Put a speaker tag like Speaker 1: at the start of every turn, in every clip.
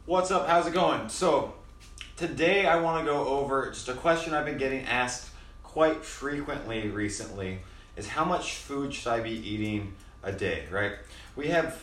Speaker 1: What's up? How's it going? So today I want to go over just a question I've been getting asked quite frequently recently is how much food should I be eating a day, right? We have,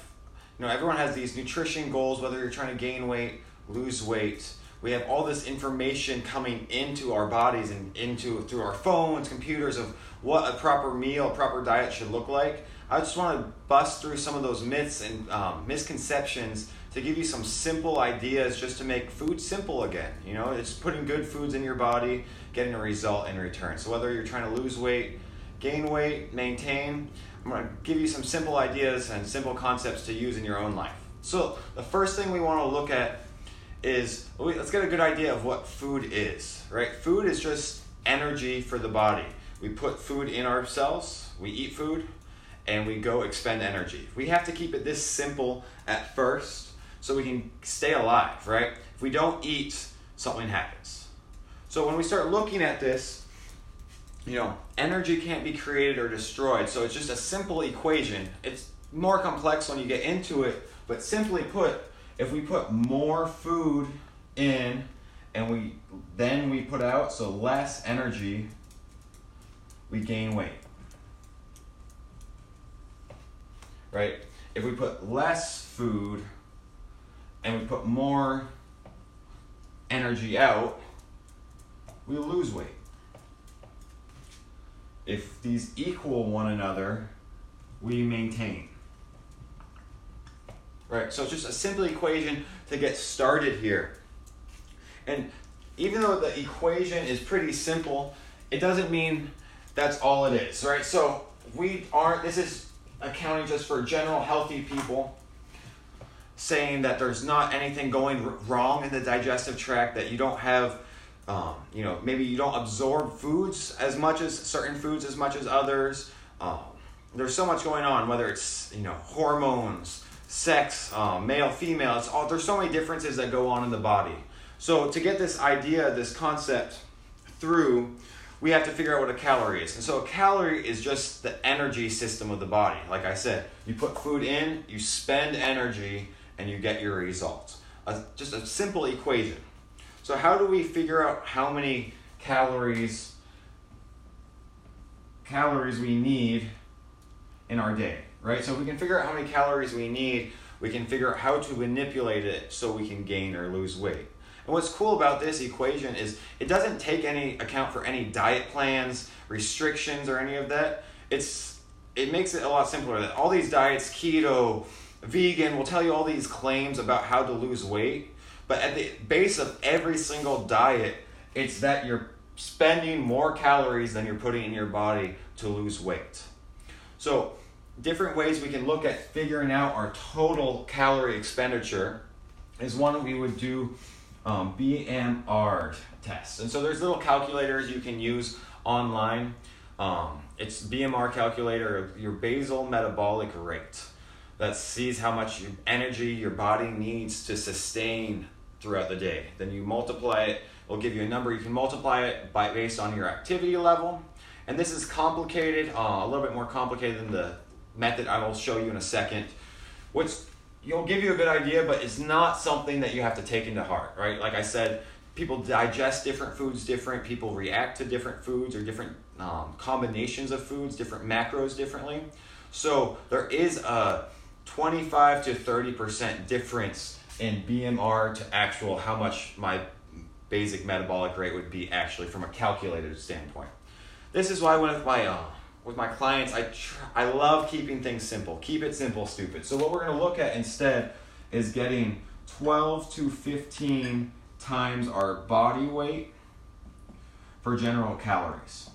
Speaker 1: everyone has these nutrition goals, whether you're trying to gain weight, lose weight. We have all this information coming into our bodies and through our phones, computers of what a proper meal, a proper diet should look like. I just want to bust through some of those myths and misconceptions to give you some simple ideas just to make food simple again. It's putting good foods in your body, getting a result in return. So whether you're trying to lose weight, gain weight, maintain, I'm going to give you some simple ideas and simple concepts to use in your own life. So the first thing we want to look at is, let's get a good idea of what food is, right? Food is just energy for the body. We put food in our cells, we eat food, and we go expend energy. We have to keep it this simple at first so we can stay alive, right? If we don't eat, something happens. So when we start looking at this, energy can't be created or destroyed. So it's just a simple equation. It's more complex when you get into it, but simply put, if we put more food in and then we put out, so less energy, we gain weight. Right? If we put less food and we put more energy out, we lose weight. If these equal one another, we maintain. Right? So it's just a simple equation to get started here. And even though the equation is pretty simple, it doesn't mean that's all it is, right? So this is accounting just for general healthy people, saying that there's not anything going wrong in the digestive tract, that you don't have, maybe you don't absorb foods as much as certain foods as much as others. There's so much going on, whether it's, hormones, sex, male, female, there's so many differences that go on in the body. So to get this idea, this concept through, we have to figure out what a calorie is. And so a calorie is just the energy system of the body. Like I said, you put food in, you spend energy, and you get your results. Just a simple equation. So how do we figure out how many calories we need in our day, right? So if we can figure out how many calories we need, we can figure out how to manipulate it so we can gain or lose weight. And what's cool about this equation is it doesn't take any account for any diet plans, restrictions, or any of that. It makes it a lot simpler. That all these diets, keto, vegan, will tell you all these claims about how to lose weight. But at the base of every single diet, it's that you're spending more calories than you're putting in your body to lose weight. So different ways we can look at figuring out our total calorie expenditure is one that we would do BMR test. And so there's little calculators you can use online. It's BMR calculator, your basal metabolic rate. That sees how much energy your body needs to sustain throughout the day. Then you multiply it, it'll give you a number. You can multiply it based on your activity level. And this is complicated, a little bit more complicated than the method I will show you in a second. You'll give you a good idea, but it's not something that you have to take into heart, right? Like I said, people digest different foods different, people react to different foods or different combinations of foods, different macros differently. So there is a 25 to 30% difference in BMR to actual how much my basic metabolic rate would be actually from a calculated standpoint. This is why with my clients, I love keeping things simple. Keep it simple, stupid. So what we're going to look at instead is getting 12 to 15 times our body weight for general calories.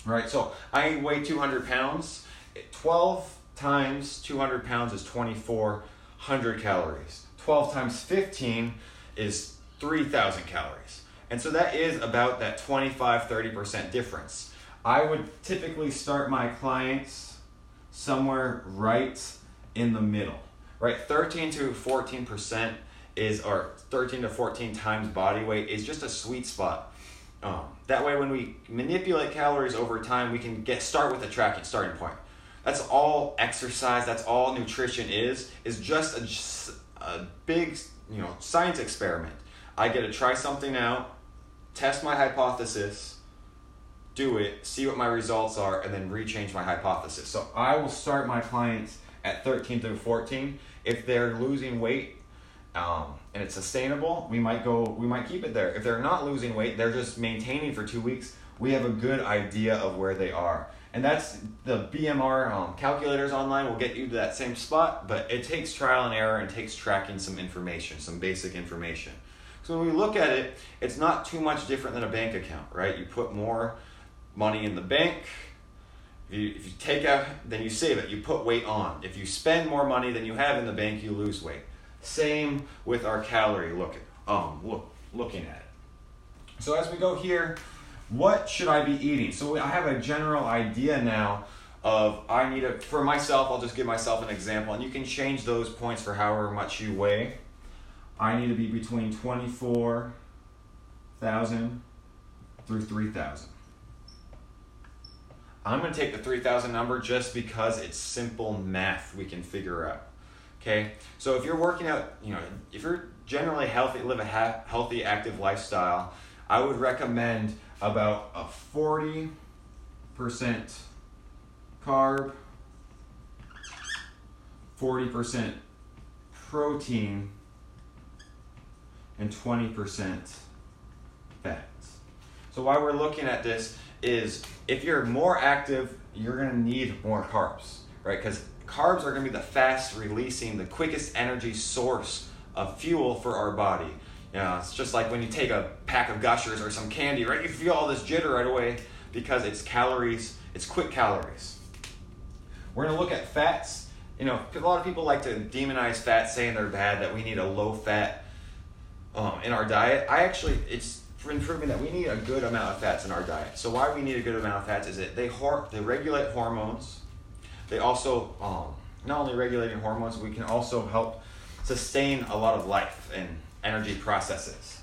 Speaker 1: Right? So I weigh 200 pounds. 12 times 200 pounds is 2,400 calories. 12 times 15 is 3,000 calories. And so that is about that 25-30% difference. I would typically start my clients somewhere right in the middle, right? 13 to 14% or 13 to 14 times body weight is just a sweet spot. That way when we manipulate calories over time, we can start with a starting point. That's all exercise, that's all nutrition is just a big, science experiment. I get to try something out, test my hypothesis, do it, see what my results are, and then rechange my hypothesis. So I will start my clients at 13 through 14. If they're losing weight and it's sustainable, we might keep it there. If they're not losing weight, they're just maintaining for 2 weeks, we have a good idea of where they are. And that's the BMR calculators online will get you to that same spot, but it takes trial and error and takes tracking some information, some basic information. So when we look at it, it's not too much different than a bank account, right? You put more money in the bank. If you take out, then you save it. You put weight on. If you spend more money than you have in the bank, you lose weight. Same with our calorie looking at it. So as we go here, what should I be eating? So I have a general idea now of for myself, I'll just give myself an example, and you can change those points for however much you weigh. I need to be between 24,000 through 3,000. I'm going to take the 3,000 number just because it's simple math we can figure out. Okay, so if you're working out, if you're generally healthy, live a healthy, active lifestyle, I would recommend about a 40% carb, 40% protein, and 20% fats. So why we're looking at this is if you're more active, you're going to need more carbs, right? Because carbs are going to be the fast releasing, the quickest energy source of fuel for our body. It's just like when you take a pack of Gushers or some candy, right? You feel all this jitter right away because it's calories, it's quick calories. We're going to look at fats. A lot of people like to demonize fats, saying they're bad, that we need a low fat in our diet. It's been proven that we need a good amount of fats in our diet. So why we need a good amount of fats is that they regulate hormones. They also, not only regulating hormones, we can also help sustain a lot of life and energy processes.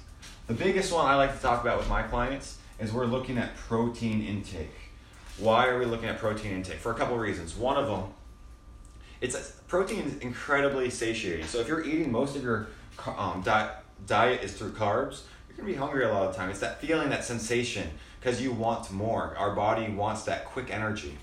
Speaker 1: The biggest one I like to talk about with my clients is we're looking at protein intake. Why are we looking at protein intake? For a couple of reasons. One of them, protein is incredibly satiating. So if you're eating most of your diet is through carbs, you're going to be hungry a lot of the time. It's that feeling, that sensation, because you want more. Our body wants that quick energy.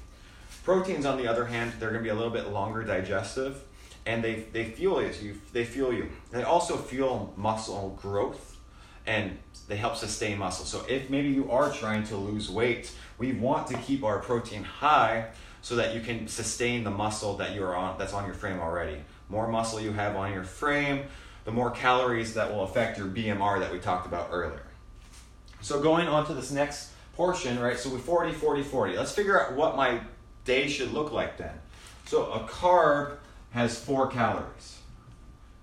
Speaker 1: Proteins, on the other hand, they're going to be a little bit longer digestive, and they fuel you. They also fuel muscle growth, and they help sustain muscle. So if maybe you are trying to lose weight, we want to keep our protein high so that you can sustain the muscle that's on your frame already. More muscle you have on your frame, the more calories that will affect your BMR that we talked about earlier. So going on to this next portion, right? So we 40, 40, 40. Let's figure out what my day should look like then. So a carb has 4 calories.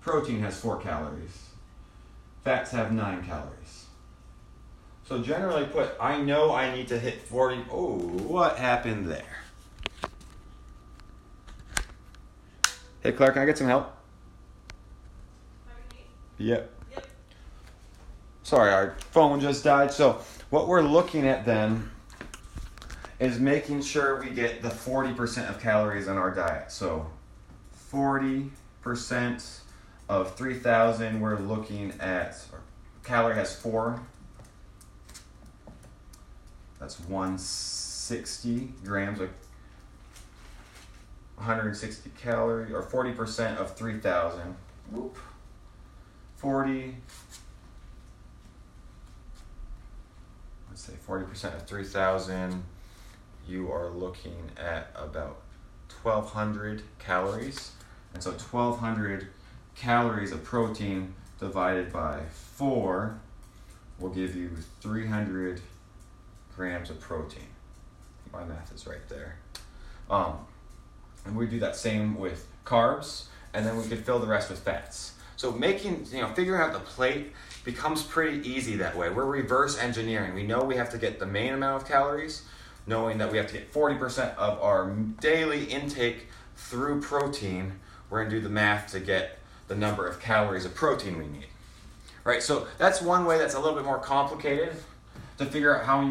Speaker 1: Protein has 4 calories. Fats have 9 calories. So generally put, I know I need to hit 40. Oh, what happened there? Hey Clark, can I get some help? Yep. Sorry, our phone just died. So what we're looking at then is making sure we get the 40% of calories in our diet. So 40% of 3,000, we're looking at, calorie has 4. That's 160 grams, like 160 calories, or 40% of 3,000. Whoop. 40, let's say 40% of 3,000, you are looking at about 1,200 calories. And so 1,200 calories of protein divided by 4 will give you 300 grams of protein. My math is right there. And we do that same with carbs, and then we could fill the rest with fats. So figuring out the plate becomes pretty easy that way. We're reverse engineering. We know we have to get the main amount of calories, knowing that we have to get 40% of our daily intake through protein. We're going to do the math to get the number of calories of protein we need. Right? So that's one way that's a little bit more complicated to figure out how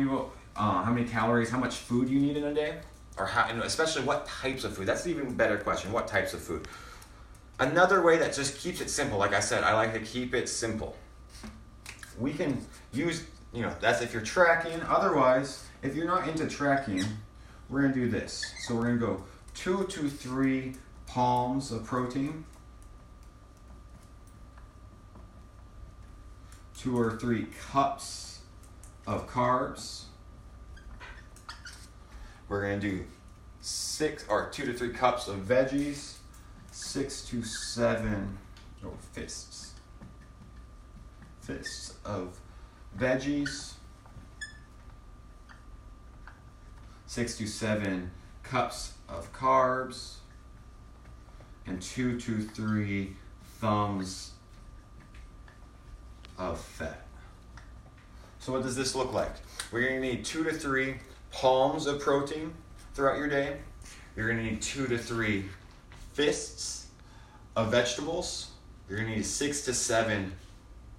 Speaker 1: many calories, how much food you need in a day, or especially what types of food. That's an even better question. What types of food? Another way that just keeps it simple, like I said, I like to keep it simple. We can use, that's if you're tracking. Otherwise, if you're not into tracking, we're going to do this. So we're going to go 2 to 3 palms of protein, 2 or 3 cups of carbs. We're going to do 2 to 3 cups of veggies, 6 to 7 fists of veggies, 6 to 7 cups of carbs, and 2 to 3 thumbs of fat. So what does this look like? We're going to need 2 to 3 palms of protein throughout your day. You're going to need 2 to 3 fists of vegetables. You're going to need 6 to 7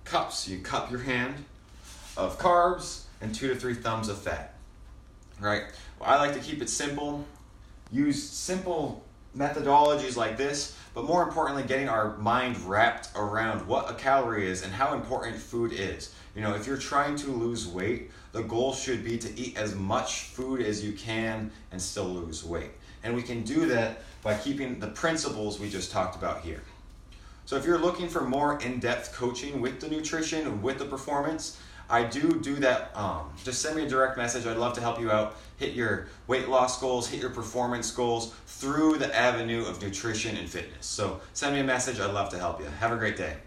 Speaker 1: cups, you cup your hand, of carbs, and 2 to 3 thumbs of fat. Right? Well, I like to keep it simple. Use simple methodologies like this, but more importantly, getting our mind wrapped around what a calorie is and how important food is. If you're trying to lose weight, the goal should be to eat as much food as you can and still lose weight. And we can do that by keeping the principles we just talked about here. So if you're looking for more in-depth coaching with the nutrition and with the performance, I do that. Just send me a direct message. I'd love to help you out. Hit your weight loss goals, hit your performance goals through the avenue of nutrition and fitness. So send me a message. I'd love to help you. Have a great day.